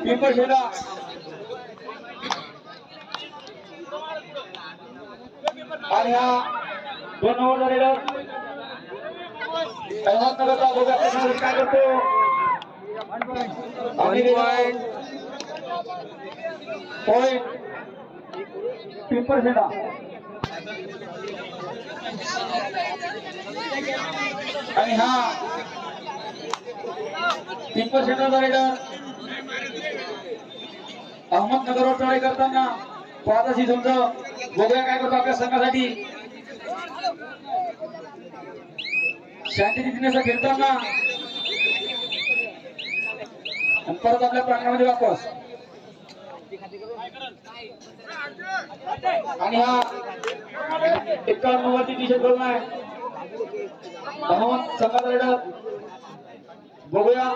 पिंपळशेडा आणि हा 2 नंबरचा रेडर अहमदनगरचा बघा काय करतो 1 पॉइंट पिंपळशेडा आणि हा पिंपळशेडाचा रेडर अहमदनगरवर चढाई करताना पाहताशी तुमचं बघूया काय करतो आपल्या संघासाठी शांती रीतीने खेळताना परत आपल्या प्रांगणामध्ये वापस आणि हा 51 नंबरची टी शर्ट घालून आहे अहमद संघाचा रेडर बघूया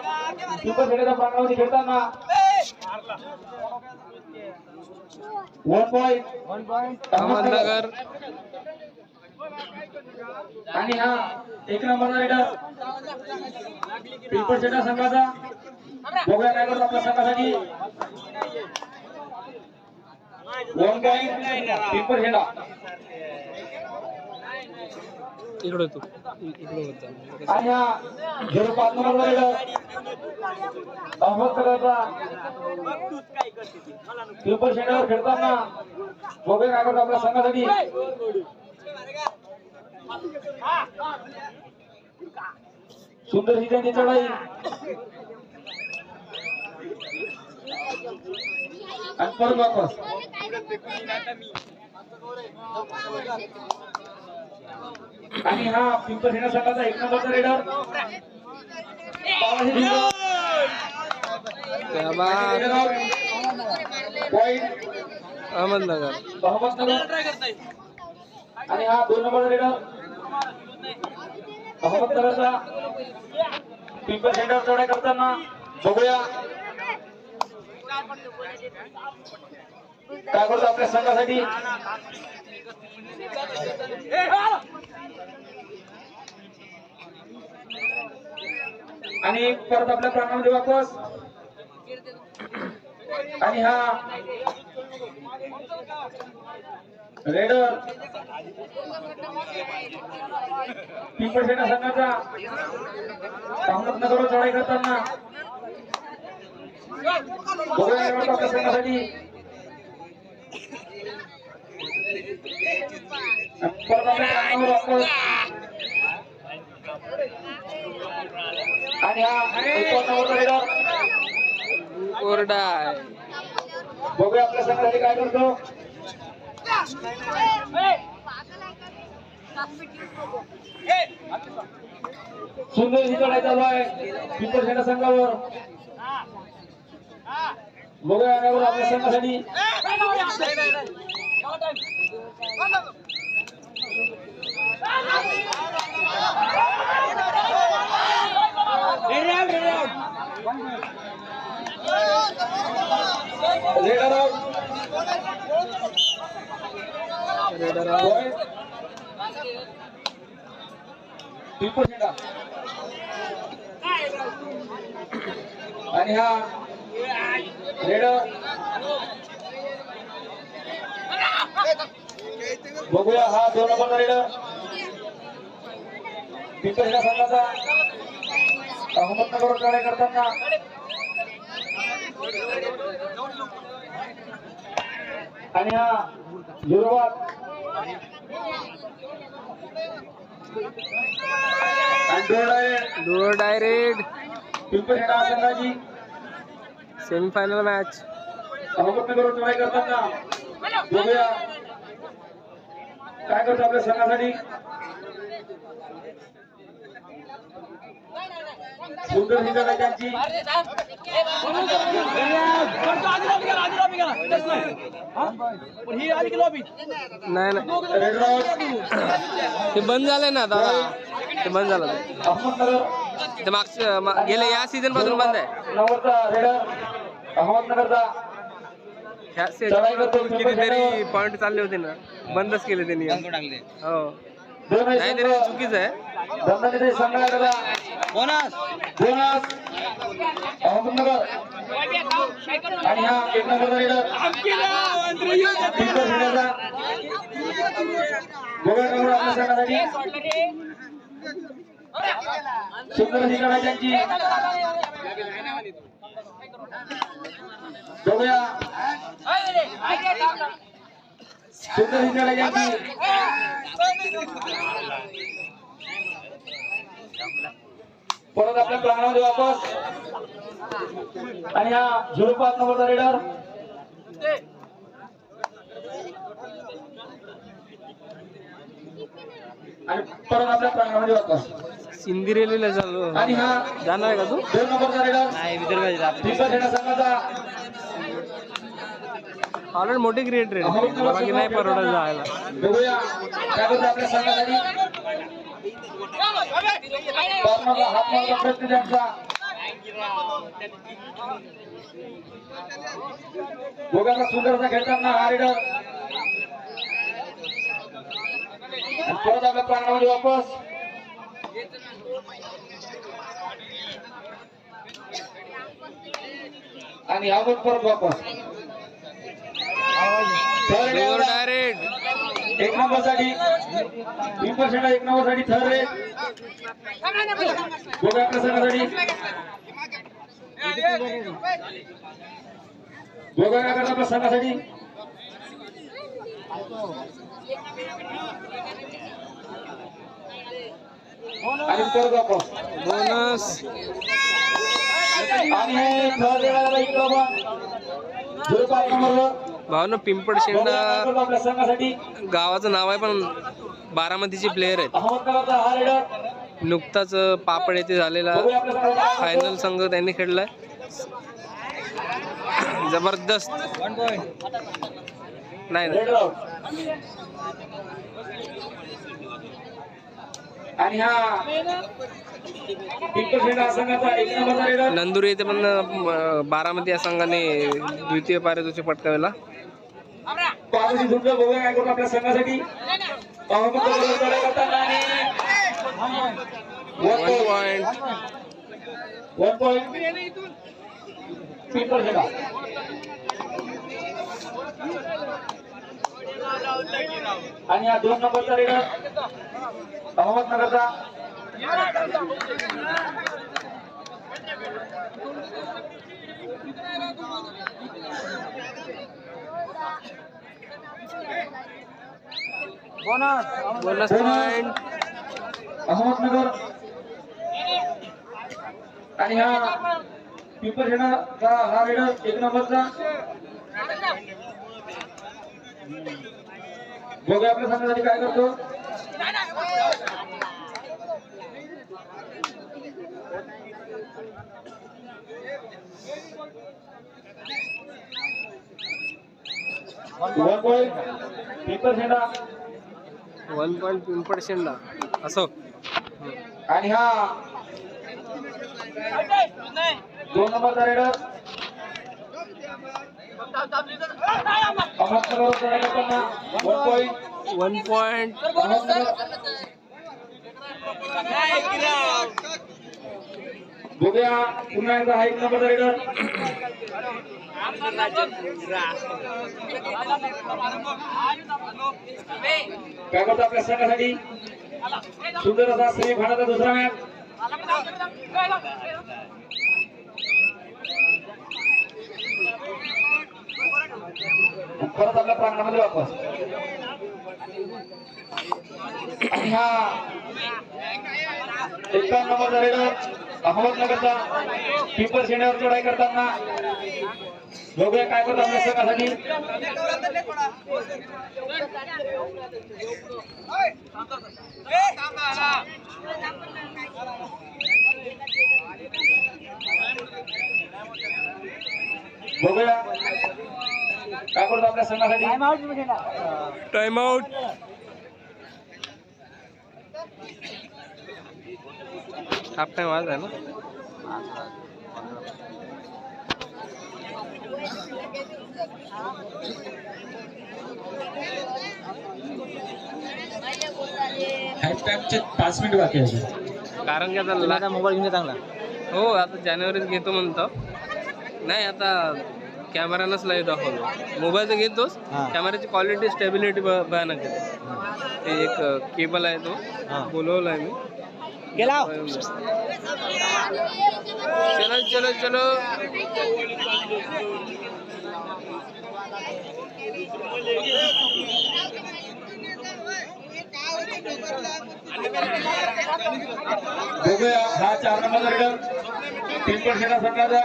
पिंपळशेडाच्या प्रांगणामध्ये खेळताना 1 पॉइंट अहमदनगर आणि हा 1 नंबरचा रेडर पिंपळशेडा संघाचा बघूया काय करतो आपल्या संघासाठी 1 पॉइंट पिंपळशेडा इकडे तू इकडे होता आणि हा 05 नंबरचा रेडर अहमदनगरचा पिंपळशेडावर खेळताना बघूया काय करतो आपल्या संघासाठी सुंदर ही त्यांची चढाई आणि परत वापस आणि हा पिंपळशेडा संघाचा 1 नंबरचा रेडर अहमदनगर आणि हा 2 नंबरचा रेडर अहमदनगरचा पिंपळशेडावर चढाई करताना बघूया काय करतो आपल्या संघासाठी आणि परत आपल्या प्रांगणामध्ये वापस आणि हा रेडर पिंपळशेडा संघाचा अहमदनगरवर चढाई करताना बघूया आपल्या संघासाठी परत आपल्या प्रांगणामध्ये वापस आणि हा 51 नंबरचा रेडर कोरडा आहे बघूया आपल्या संघासाठी काय करतो सुंदर ही चढाई चालू आहे पिंपळशेडा संघावर बघूया आपल्या संघासाठी पिंपळशेडा आणि हा रेडर बघूया हा 2 नंबरचा रेडर पिंपळशेडा संघाचा अहमदनगरवर चढाई करताना आणि हा 05 डोर डायरेक्ट पिंपळशेडा संघाची सेमीफायनल मॅच अहमदनगरवर चढाई करताना बघूया काय करतो आपल्या संघासाठी सुंदर ही चढाई त्यांची नाही ते बंद झालंय ना दादा ते बंद झालं अहमदनगर ते मागच्या गेल्या या सीझन पासून बंद आहे नंबरचा रेडर अहमदनगरचा ह्या सीझन कितीतरी पॉइंट चालले होते ना बंदच केले त्यांनी हो नाही तरी चुकीचं आहे संघाला बोनस अहमदनगर आणि हा एक नंबरचा रेडर बघा करून आपल्या संघासाठी सुंदर अशी लढाई त्यांची बघूया सुंदर अशी लढाई त्यांची परत आपल्या प्रांगणामध्ये वापस आणि हा 05 नंबरचा रेडर आणि परत आपल्या प्रांगणामध्ये वापस सिंदिरेलीला चालू आणि हा जाणार आहे का तू 2 नंबरचा रेडर विदर्भ सेना संघाचा ऑलरेडी मोठी क्रिएटर आहे बाकी नाही परवडत जायला. बघूया काय करतो आपल्या संघासाठी कॉर्नरला हात मारला प्रयत्न त्यांचा दोघांना सुंदरचा खेळताना हा रेडर परत आपल्या प्रांगणामध्ये वापस आणि यावर परत वापस डायरेक्ट एक नंबर साठी 3% एक नंबर साठी थर्ड रेट दोघा प्रसंगासाठी दोघा करता प्रसंगासाठी आणि परत वापस बोनस आणि हे थर्ड रेट इकडं पण 05 नंबरवर भावना पिंपळशेंडा आपल्या संघासाठी गावाचं नाव आहे पण बारामतीचे प्लेयर आहेत. अहमदनगरचा हा रेडर नुकताच पापड येथे झालेला फायनल संघ त्यांनी खेळलाय. जबरदस्त नाही रेड आउट आणि हा पिंपळशेंडा संघाचा एक नंबरचा रेडर नंदुरी येथे पण बारामती या संघाने द्वितीय पारितोषिक पटकावला. पाचशे झुंज बघूया काय करतो आपल्या संघासाठी अहमदनगर लढाई करताना आणि 1 पॉइंट पिंपळशेंडा आणि हा 2 नंबरचा रेडर अहमदनगरचा बोनस पॉइंट अहमदनगर आणि हा पिंपळशेंडाचा हा रेडर एक नंबरचा बघूया आपल्या संघासाठी काय करतो पिंपळशेंडा 1 पॉइंट पिंपळशेंडा असो आणि हा 2 नंबरचा रेडर अहमदनगर 1 पॉइंट बघूया पुन्हा एकदा हा 1 नंबरचा रेडर काय करतो आपल्या संघासाठी सुंदर असा सेमीफायनलचा दुसरा मॅच परत आपल्या प्रांगणामध्ये वापस आणि हा 51 नंबरचा रेडर अहमदनगरचा पिंपळशेंड्यावर चढाई करताना बघूया काय करतो आपल्या संघासाठी बघूया काय करतो आपल्या संघासाठी टाइम आउट हाफ टाइम आज आहे ना हाफ टाइमचे 5 मिनिट बाकी आहे कारण की तुम्ही आता आता मोबाईल घेऊन चांगला. हो आता जानेवारीत घेतो म्हणतो. नाही आता कॅमेरानंच लाईव्ह दाखवतो. मोबाईल तर घेतोच. हा. कॅमेराची क्वालिटी स्टेबिलिटी भयानक आहे. ते एक केबल आहे तो हा. बोलवला आहे मी. गेला. चलो चलो चलो. बघूया हा 4 नंबरचा रेडर पिंपळखेडा संघाचा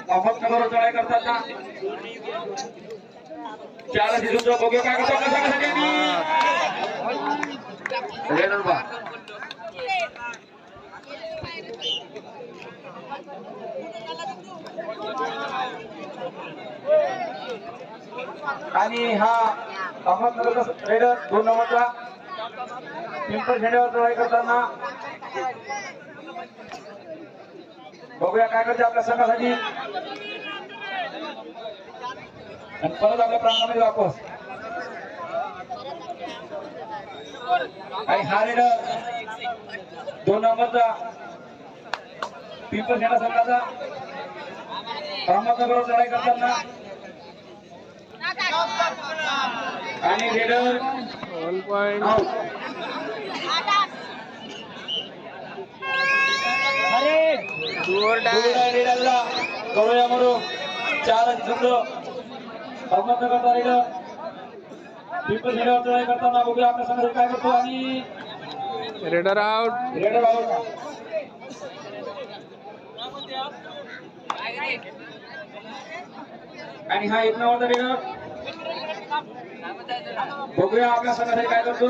अहमदनगर चढाई करताना 4 दिवसाचा बघूया काय करतो आपल्या संघासाठी. रेडर बा आणि हा अहमदनगरचा रेडर 2 नंबरचा पिंपळखेड्यावर चढाई करताना बघूया काय करते आपल्या संघासाठी. आणि परत आपल्या प्रांगणामध्ये वापस. आणि हा रेडर 2 नंबरचा पिंपळखेडा संघाचा अहमदनगरवर चढाई करताना आणि रेडर 1 पॉइंट. रेडरला कवळ्यामधून 4 संघ अहमदनगरचा रेडर पिंपळखेड्यावर चढाई करताना बघूया आपल्या संघासाठी काय करतो. आणि रेडर आउट. Raider out. आणि हा 1 नंबरचा रेडर बघूया आपल्या संघासाठी काय करतो.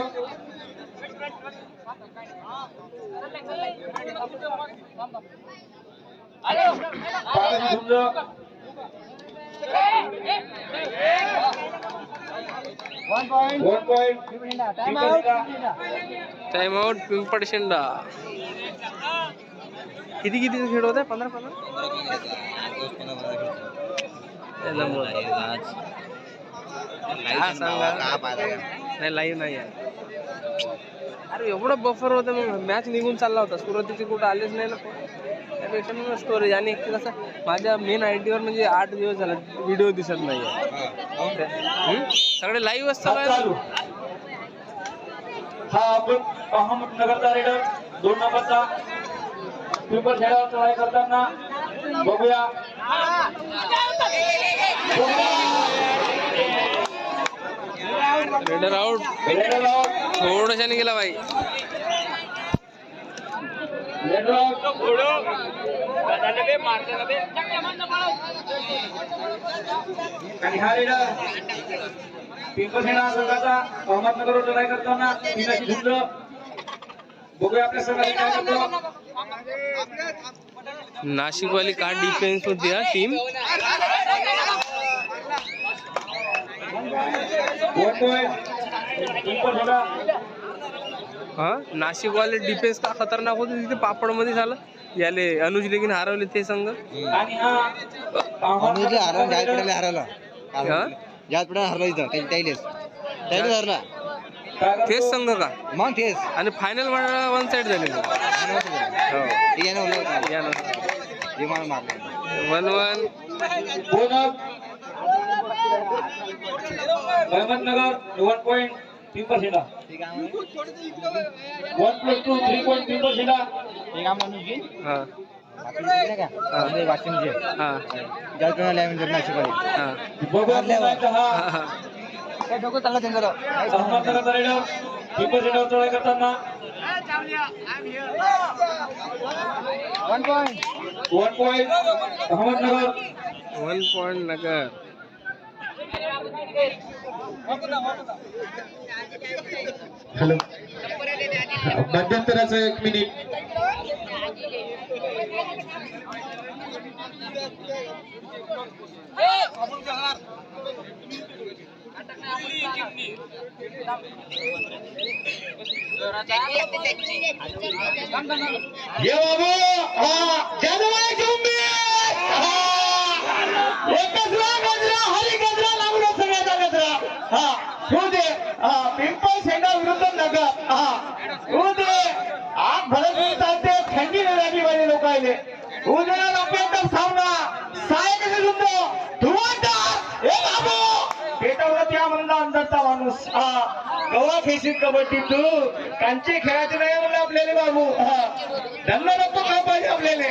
One point time out Pimpalshenda. किती किती खेळ होते? 15-15. नाही लाईव्ह नाही आहे. अरे एवढं बफर होतं मग मॅच निघून चालला होता. सुरुवातीचे कुठं आलेच नाही ना. त्यापेक्षा मग स्टोरेज आणि कसं माझ्या मेन आयडीवर म्हणजे 8 दिवस झाला व्हिडिओ दिसत नाही. सगळे लाईव्ह असतात. हा आपण अहमदनगरचा रेडर 2 नंबरचा पिंपळखेड्यावर चढाई करताना बघूया. Raider out. Raider out. थोडशाने गेला बाई. Raider out. आणि हा रेडर पिंपळखेडा संघाचा अहमदनगरवर चढाई करताना 3ची झुंज बघूया आपल्या संघासाठी काय करतो. नाशिकवाली का डिफेन्स होती हा टीम. 1 पॉइंट पिंपळखेडा. हा नाशिकवाले डिफेन्स का खतरनाक होते तिथे पापड मध्ये झालं. याले अनुज लेकिन हरवले ते संघ. आणि हा अनुज हरवला. जायत पडायला हरवला. हा जायत पडायला हरला इथं. त्याईलेच हरला. तेच संघ का मग तेच. आणि फायनल 1 साइड झाले. विमान मारला. 1-1. अहमदनगर 1 पॉइंट पिंपळखेडा. 1+2 3 पॉइंट पिंपळखेडा. हा वाशिमचे हा जायत पडायला नाशिकवाली. हा बघूया हा हा. डोकं चांगलं त्यांचं. अहमदनगरचा रेडर पिंपळखेड्यावर चढाई करताना 1 point. 1 point Ahmednagar. 1 point Nagar. Hello मध्यंतराचं 1 मिनिट. ये बाबू हरी गजरा लागलो सगळ्याचा गजरा. हा होऊ दे. पिंपळखेडा विरुद्ध नगर. हा होऊ दे. करता माणूस. कवा खेळशील कबड्डी तू? कांचे खेळायचे नाही म्हणलं आपल्याला बाबू. धंदा नको का पाहिजे आपल्याला?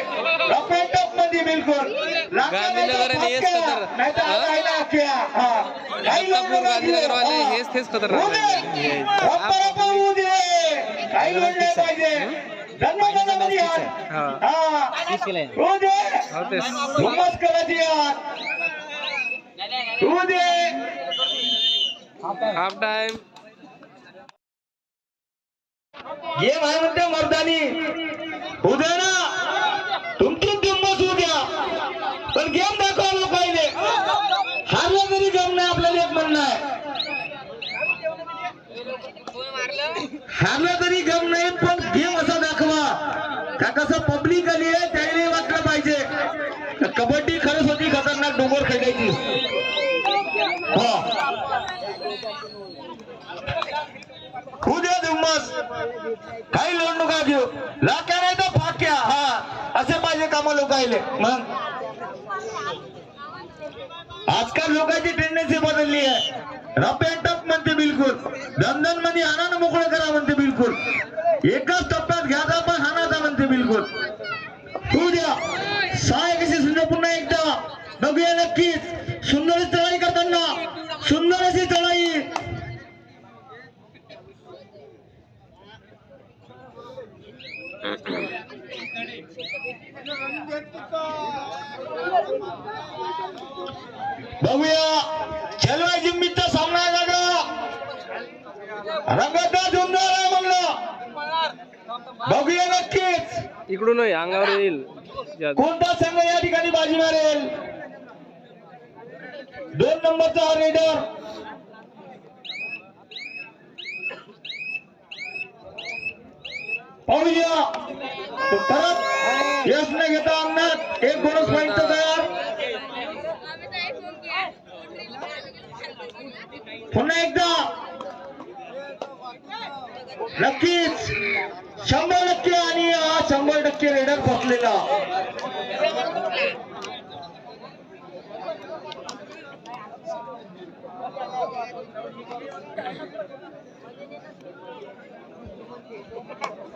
रफ अँड टफ मध्ये बिलकुल. गांधीनगर आणि हेच खतर. दत्तापूर गांधीनगरवाले हेच खतरनाक आहे. काही लोड नाही पाहिजे. धन्यवाद धुम्मस करायची यार. Half time. गेम आहे म्हणते मर्दानी. उद्या ना तुमची धुम्मस होऊ द्या, पण गेम दाखवायला पाहिजे. हारला तरी गेम नाही आपल्याला एक म्हणणं आहे. हारला तरी गम नाही, पण गेम असा दाखवा का कसं पब्लिक आली आहे त्याने वाटलं पाहिजे. कबड्डी खरंच होती खतरनाक डोंगर खेळायची. उद्या धुम्मस. काही लोड नका घेऊ. लाक्या नाही तर फाक्या. असे पाहिजे कामा लोकायले. मग आजकाल लोकांची टेंडन्सी बदलली आहे. रफ अँड टफ म्हणते बिलकुल. दंदन मध्ये हाना मोकळं करा म्हणते बिलकुल. एकाच टप्प्यात घ्यायचा पण हानाचा म्हणते बिलकुल. उद्या 6-1 पुन्हा एकदा बघूया नक्कीच. सुंदर अशी चढाई करताना, सुंदर अशी चढाई. बघूया चलवाय जिम्मीचा सामना आहे का? रंगतदार सुंदर आहे म्हणलं. बघूया नक्कीच इकडून अंगावर येईल. कोणता संघ या ठिकाणी बाजी मारेल. 2 नंबरचा रेडर पाहूया. परत यश न घेता अंगणात एक बोनस पॉइंट तयार. पुन्हा एकदा नक्कीच 100% आणि 100% रेडर फसलेला.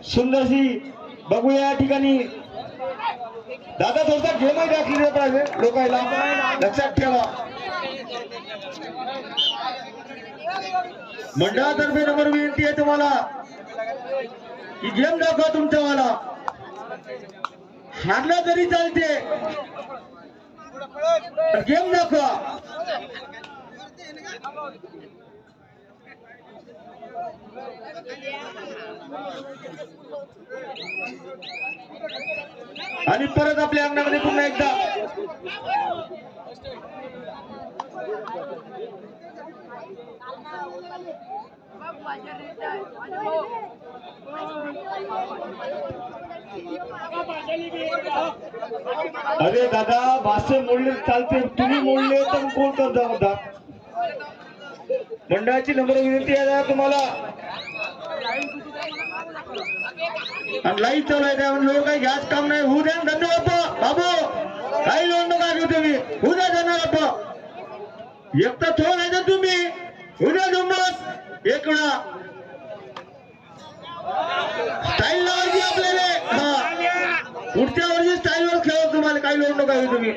सुंदरशी बघूया या ठिकाणी. दादा थोडसा गेमही दाखवला पाहिजे लोकांना, लक्षात ठेवा. मंडळातर्फे नंबर विनंती आहे तुम्हाला की गेम दाखवा तुमच्यावाला. हारला तरी चालते, गेम दाखवा. आणि परत आपल्या अंगणामध्ये पुन्हा एकदा अरे दादा भाषे मोडले चालते, तुम्ही मोडले तर कोण करता होता. मंडळाची नम्र विनंती आहे तुम्हाला. लाईव्ह चालू आहे त्यामुळे काही घ्यास काम नाही. होऊ द्या. धन्यवाद बाबू. काही लोड नका घेऊ तुम्ही. होऊ द्या. धन्यवाद. एक तर थोड आहे तर तुम्ही उद्या धुम्मस एक वेळा स्टाईल लावायची आपल्याला. पुढच्या वर्षी स्टाईल वर खेळ तुम्हाला. काही लोड नका घेऊ तुम्ही.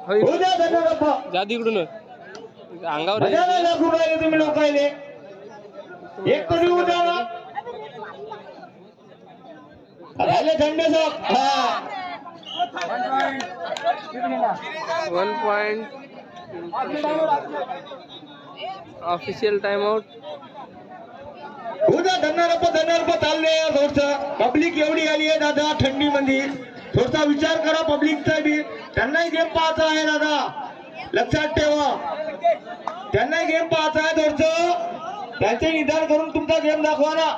होऊ द्या. धन्यवाद. जा तिकडून अंगावर दाखवून राहिले तुम्ही लोकायले. एक तरी होऊ द्या ना. झाले थंडे साहेब. 1 पॉइंट. Official time out. उद्या धन्यवाद चालले. थोडस पब्लिक एवढी आली आहे दादा थंडी मध्ये. थोडसा विचार करा पब्लिकचा बी. त्यांनाही गेम पाहायचा आहे दादा, लक्षात ठेवा. त्यांनाही गेम पाहायचा आहे. थोडस त्यांचे निदान करून तुमचा गेम दाखवा ना.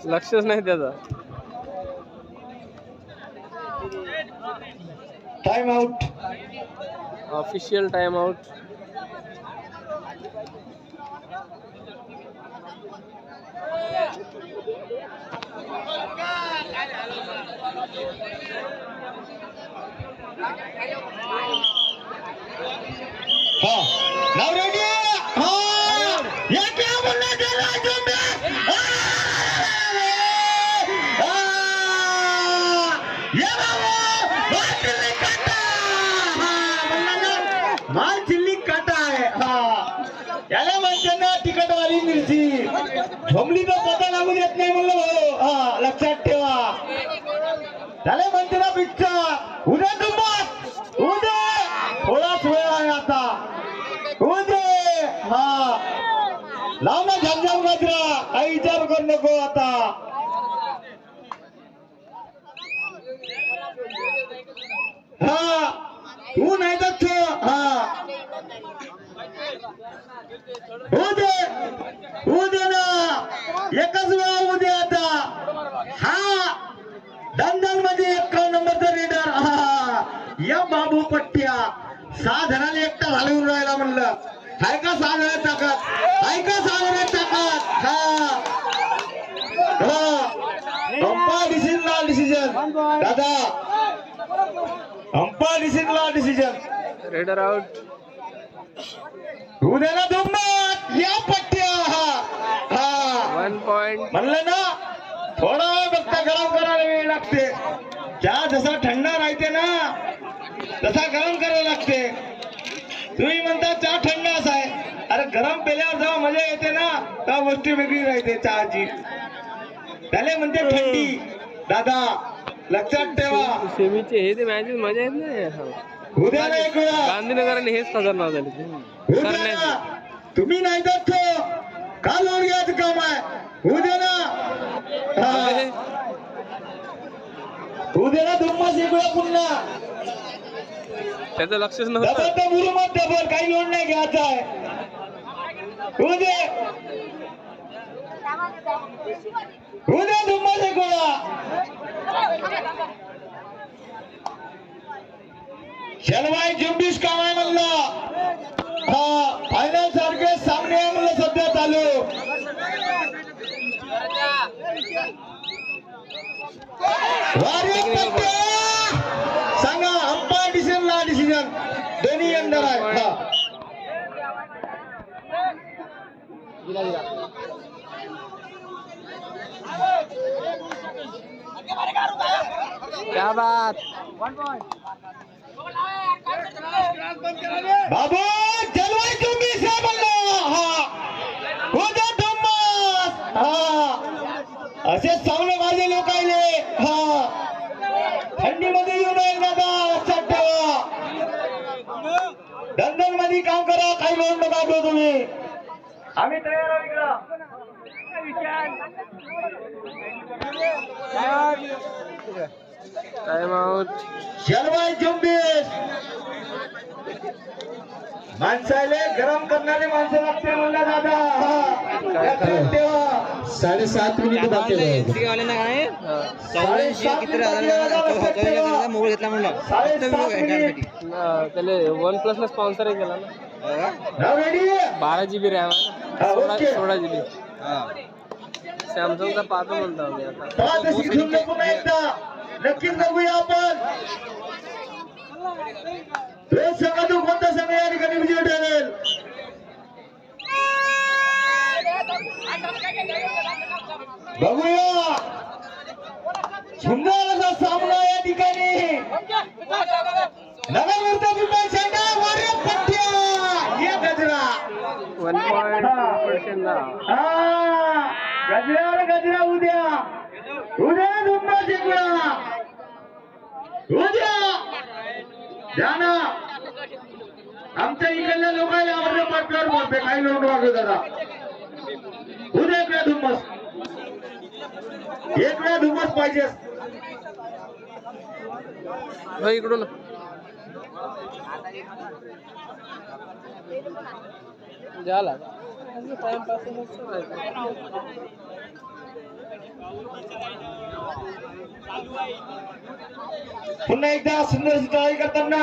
लक्षच नाही त्याचा. Time out. Official time out. हा नाव रेडी हा या क्या बोलना चला जुम्बे ये बाबू माल चिल्ली काटा हा बोलला ना माल चिल्ली काटा आहे हा याला म्हणते ना तिखटवाली मिरची झोंबली तर पता लागू देत नाही म्हणलं भाऊ हा लक्षात ठेवा त्याला म्हणते ना पिक्चर उद्या दुंबात उद्या थोडाच वेळ आहे आता उद्या हा लाव ना झमझम गजरा काही विचार करू नको आता हा तू नाही तर तू हा उद्या ना एकच वेळा उद्या आता हा दंदन मध्ये 1 नंबरचा रेडर हा या बाबू पट्ट्या 6 जणांनी एकटा घालून राहिला म्हणलं हाय का 6 जणांची ताकद हाय का 6 जणांची ताकद हा अंपायर डिसिजन दादा अंपायर डिसिजन रेडर आउट उद्याला दुम्मत या पट्ट्या हा 1 पॉइंट म्हणलं ना थोडा फक्त गरम करायला वेळ लागते चहा जसा थंडा राहते ना तसा गरम करायला लागते तुम्ही म्हणता चहा थंड असा आहे अरे गरम पेल्यावर जेव्हा मजा येते ना तेव्हा गोष्टी वेगळी राहते चहाची त्याला म्हणते थंडी दादा लक्षात ठेवा सेमीचे हे ते मॅचेस मजा येत नाही उद्या ना एक वेळा गांधीनगराने हेच खतरनाक झाले उद्या ना तुम्ही नाही जात का लोन घ्यायचं काम आहे उद्या ना उद्याला दुम्मास एक वेळा पुन्हा त्याचं लक्षच नव्हतं डबल तर मुरुमात डबल काही लोन नाही घ्यायचा आहे उद्या दुम्मास एक वेळा शलवाई जुंबीश काम आहे म्हणलं हा फायनल सारखे सामने आहे म्हणलं सध्या चालू सांगा अंपायर डिसिजन दोन्ही अंडर आहे क्या बात बाबू जलवाई तुम्ही से म्हणलं हा उद्या धम्मास हा असे सामने माझे लोक आले हा थंडीमध्ये येऊ नये दादा लक्षात ठेवा दंदन मध्ये काम करा काही लोन नका घेऊ तुम्ही आम्ही तयार आहोत इकडं टाइम आउट शलवाई जुंबीश माणसाले गरम करणारे माणसं लागते म्हणला दादा हा लक्षात ठेवा 7.5 मिनिट बाकी मोबाईल घेतला म्हणलं त्याला OnePlus ला स्पॉन्सर केला ना रेडी 12 GB रॅम आहे 16 GB सॅमसंगचा पाहतो म्हणतो आम्ही आता शिक्षण पुन्हा एकदा नक्कीच बघूया आपण रोज सांगा तू कोणता संघ या ठिकाणी विजय ठरेल बघूया सुंदर असा सामना या ठिकाणी नगरवरचा पिंपळ शेंडा वारे पट्ट्या या गजरा 1.2% गजऱ्यावर गजरा उद्या दुंबा शेकडा उद्या द्या ना आमच्या इकडल्या लोकांना आवडलं पाटल्यावर बोलते काही लोक वागत दादा उद्या एक वेळा धुम्मस पाहिजे इकडून झाला टाइमपास पुन्हा एकदा सुंदर तयारी करताना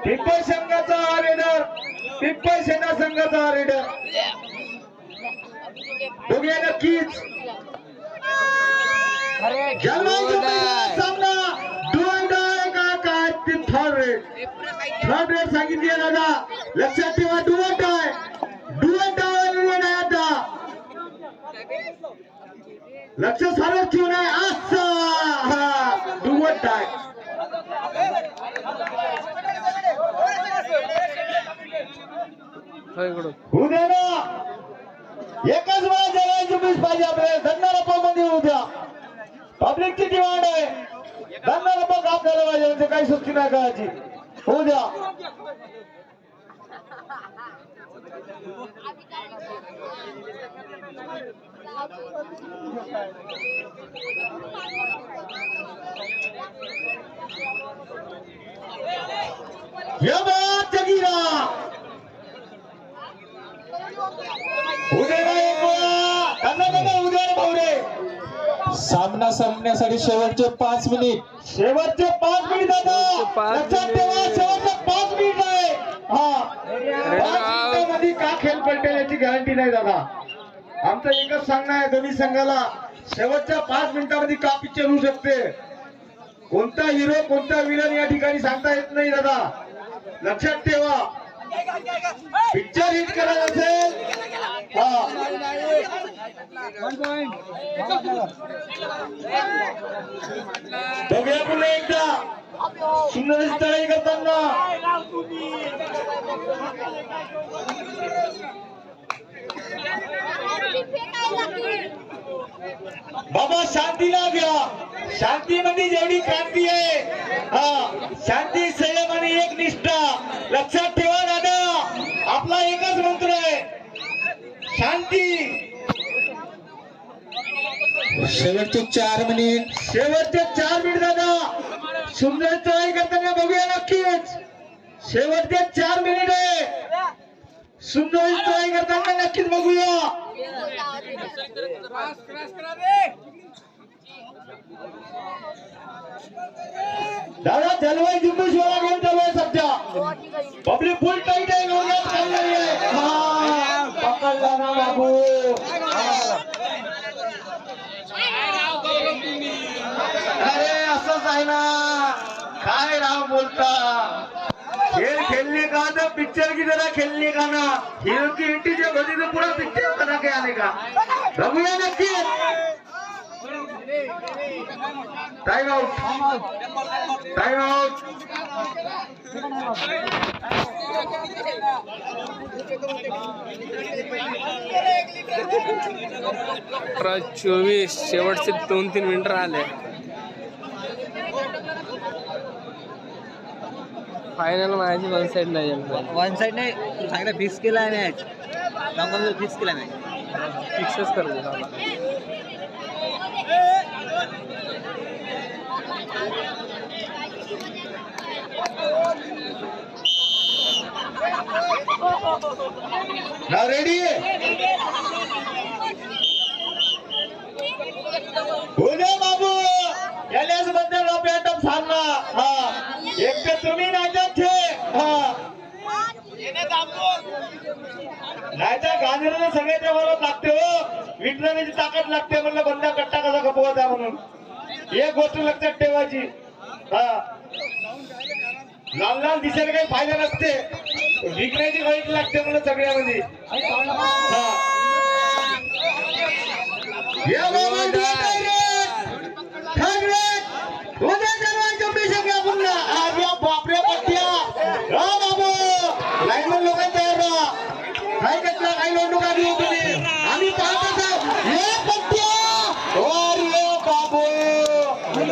पिंपळ संघाचा रेडर पिंपळ सेना संघाचा रेडर बघूया नक्कीच सामना डू अँड डाय का काय ते थर्ड रेट सांगितली दादा लक्षात ठेवा डू अँड डाय आता लक्ष सारं ठेवून आहे असा हा डू अँड डाय उद्या ना एकच वेळा जगायची पीस पाहिजे आपल्याला धन्ना मध्ये उद्या पब्लिकची डिमांड आहे धन्ना काम झालं पाहिजे म्हणजे काही सुट्टी नाही करायची उद्या सामना संपण्यासाठी शेवटचे 5 मिनिट. शेवटचे 5 मिनिट दादा लक्षात ठेवा शेवटचे 5 मिनिट आहे हा 5 मिनिटांमध्ये का खेळ पलटेल याची गॅरंटी नाही दादा आमचं एकच सांगणं आहे दोन्ही संघाला शेवटच्या 5 मिनिटांमध्ये का पिक्चर होऊ शकते कोणता हिरो कोणता विलन या ठिकाणी सांगता येत नाही दादा लक्षात ठेवा पिक्चर हिट करायचं असेल बघूया पुन्हा एकदा सुंदर तळाई करताना बाबा शांतीला घ्या शांतीमध्ये जेवढी क्रांती आहे हा शांती संयम आणि एक निष्ठा लक्षात ठेवा दादा आपला एकच मंत्र आहे शांती शेवटचे 4 मिनिट. शेवटचे 4 मिनिट दादा सुंदर चढाई करताना बघूया नक्कीच शेवटचे 4 मिनिट आहे सुंदर चढाई करताना नक्कीच बघूया दादा जलवाई जुम्बेश वाला गेम चालू आहे सध्या पब्लिक फुल टाईट आहे लोकांना चाललेली आहे पकडला ना बाबू अरे असंच आहे ना काय राव बोलता खेल खेलने का ना पिक्चर की तरह खेलने का ना हीरो की एंट्री जब होती तो पूरा पिक्चर बना के आने का रघुया नक्की टाइम आउट टाइम आउट 24 शेवटचे 2-3 मिनिट राहिले फायनल मॅच वन साइड नाही वन साइड नाही तू सांगितलं फिक्स केला आहे मॅच सांगून फिक्स केला मॅच फिक्सच करू दे Now ready? उद्या बाबू याल्याच बद्दल आपल्या सामना हा एक तर तुम्ही नाही तर गांधीला सगळ्याच्या बरोबर लागते हो विज्ञानाची ताकद लागते म्हणलं बंदा कट्टा कसा खपवायचा म्हणून एक गोष्ट लक्षात ठेवायची हा लाल लाल दिसायला काही फायदा नसते विकण्याची वाईट लागते म्हणून सगळ्यामध्ये बापरे पट्ट्या बाबू लाईन लोक तयार राहा काही कसला काही लोंडुका देऊ तुम्ही आम्ही पाहतो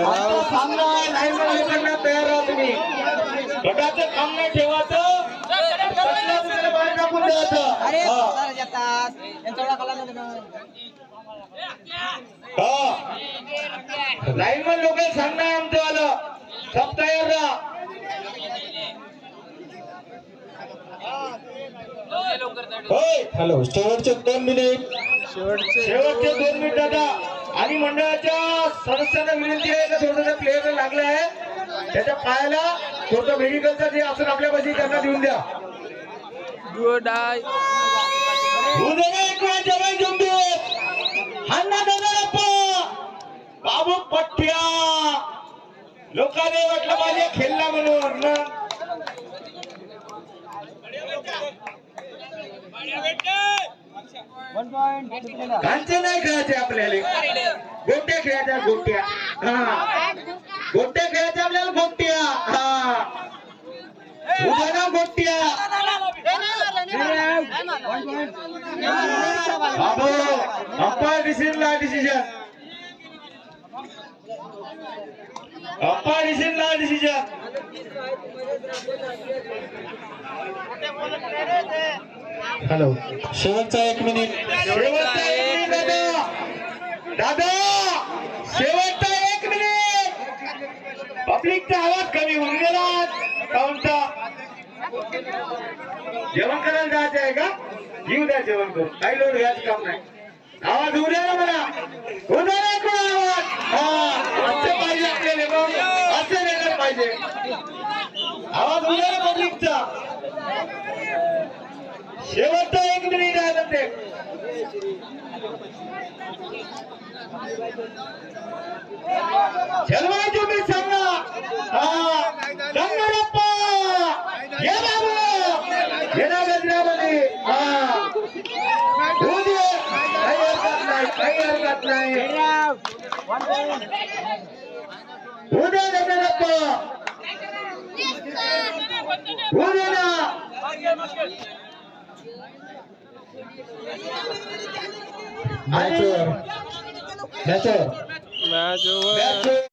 बाबू सामना लाईन लोकांना तयार राहा तुम्ही गटाचं काम नाही ठेवायचं बाहेर टाकून द्यायचं लाईनमन लोक सांगणार आमचं आलं सब तयार राहा हॅलो शेवटचे 2 मिनिट शेवटचे 2 मिनिट दादा आणि मंडळाच्या सदस्यांना विनंती आहे का थोडं प्लेअर लागलं आहे त्याच्या पायाला थोडं मेडिकलचं जे असून आपल्या पाशी त्यांना देऊन द्या डू डाय जवाई जुंबेश बाबू पठ्या लोकांनी वाटलं माझे खेळला म्हणून ना. कांचे नाही खेळायचे आपल्याला गोट्या खेळायच्या गोट्या हा गोट्या खेळायच्या आपल्याला गोट्या हा उद्या ना गोट्या बाबू अंपायर डिसिजन हॅलो शेवटचा 1 मिनिट शेवटचा 1 मिनिट दादा शेवटचा 1 मिनिट पब्लिकचा आवाज कमी होऊन गेला काउंटर जेवण करायला जायचं आहे का घेऊ द्या जेवण करून काही लोड घ्यायचं काम नाही आवाज होऊ द्या ना मला होऊ द्या ना इकडून आवाज हा असे पाहिजे आपल्याला मग असे द्यायला पाहिजे आवाज होऊ द्या ना पब्लिकचा शेवटचा 1 मिनिट आहे म्हणते चलवायचो मी सांगा हा गंगारप्पा ये बाबू ये ना गजरामध्ये हा होऊ दे काही हरकत नाही होऊ दे गंगारप्पा होऊ दे ना मॅचवर मॅच मॅच